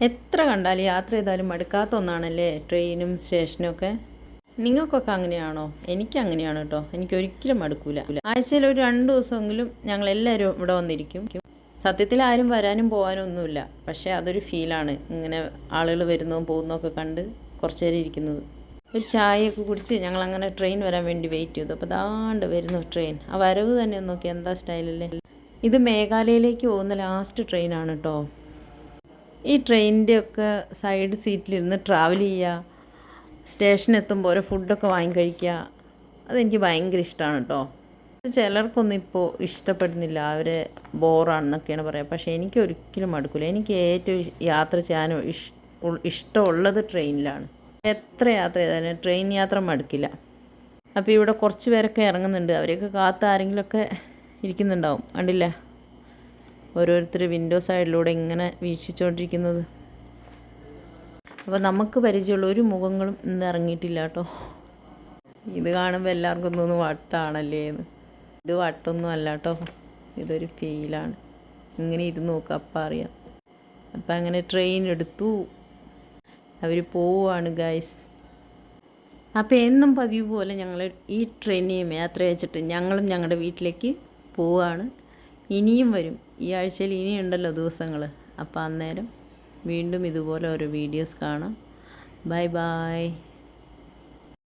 എത്ര കണ്ടാലും യാത്ര ചെയ്താലും മടുക്കാത്ത ഒന്നാണല്ലേ ട്രെയിനും സ്റ്റേഷനും ഒക്കെ. നിങ്ങൾക്കൊക്കെ അങ്ങനെയാണോ? എനിക്ക് അങ്ങനെയാണ് കേട്ടോ. എനിക്ക് ഒരിക്കലും മടുക്കൂല. ആഴ്ചയിൽ ഒരു 2 ദിവസമെങ്കിലും ഞങ്ങളെല്ലാവരും ഇവിടെ വന്നിരിക്കും. സത്യത്തിൽ ആരും വരാനും പോകാനും ഒന്നുമില്ല, പക്ഷേ അതൊരു ഫീലാണ്. ഇങ്ങനെ ആളുകൾ വരുന്നതും പോകുന്നതൊക്കെ കണ്ട് കുറച്ച് നേരം ഇരിക്കുന്നത്. ഒരു ചായയൊക്കെ കുടിച്ച് ഞങ്ങളങ്ങനെ ട്രെയിൻ വരാൻ വേണ്ടി വെയിറ്റ് ചെയ്തു. അപ്പോൾ ദാണ്ട് വരുന്നു ട്രെയിൻ. ആ വരവ് തന്നെ നോക്കി എന്താ സ്റ്റൈലല്ലേ. ഇത് മേഘാലയയിലേക്ക് പോകുന്ന ലാസ്റ്റ് ട്രെയിനാണ് കേട്ടോ. ഈ ട്രെയിനിൻ്റെ ഒക്കെ സൈഡ് സീറ്റിലിരുന്ന് ട്രാവൽ ചെയ്യുക, സ്റ്റേഷൻ എത്തുമ്പോൾ ഓരോ ഫുഡൊക്കെ വാങ്ങി കഴിക്കുക, അതെനിക്ക് ഭയങ്കര ഇഷ്ടമാണ് കേട്ടോ. ചിലർക്കൊന്നും ഇപ്പോൾ ഇഷ്ടപ്പെടുന്നില്ല, അവർ ബോറാണെന്നൊക്കെയാണ് പറയുക. പക്ഷേ എനിക്ക് ഒരിക്കലും മടുക്കില്ല. എനിക്ക് ഏറ്റവും യാത്ര ചെയ്യാനും ഇഷ്ടമുള്ളത് ട്രെയിനിലാണ്. എത്ര യാത്ര ചെയ്താലും ട്രെയിൻ യാത്ര മടുക്കില്ല. അപ്പോൾ ഇവിടെ കുറച്ച് പേരൊക്കെ ഇറങ്ങുന്നുണ്ട്. അവരെയൊക്കെ കാത്ത് ആരെങ്കിലുമൊക്കെ ഇരിക്കുന്നുണ്ടാവും, കണ്ടില്ലേ? ഓരോരുത്തർ വിൻഡോ സൈഡിലൂടെ ഇങ്ങനെ വീക്ഷിച്ചുകൊണ്ടിരിക്കുന്നത്. അപ്പോൾ നമുക്ക് പരിചയമുള്ള ഒരു മുഖങ്ങളും ഇന്ന് ഇറങ്ങിയിട്ടില്ല കേട്ടോ. ഇത് കാണുമ്പോൾ എല്ലാവർക്കും തോന്നുന്നു വട്ടാണല്ലേ എന്ന്. ഇത് വട്ടൊന്നും അല്ല കേട്ടോ, ഇതൊരു ഫീലാണ്. ഇങ്ങനെ ഇരുന്ന് നോക്കുക, അപ്പം അറിയാം. അപ്പം അങ്ങനെ ട്രെയിൻ എടുത്തു, അവർ പോവുകയാണ് ഗൈസ്. അപ്പോൾ എന്നും പതിവ് പോലെ ഞങ്ങൾ ഈ ട്രെയിനിൽ യാത്ര വെച്ചിട്ട് ഞങ്ങളും ഞങ്ങളുടെ വീട്ടിലേക്ക് പോവുകയാണ്. ഇനിയും വരും, ഈ ആഴ്ചയിൽ ഇനിയുണ്ടല്ലോ ദിവസങ്ങൾ. അപ്പോൾ അന്നേരം വീണ്ടും ഇതുപോലെ ഓരോ വീഡിയോസ് കാണാം. Bye bye.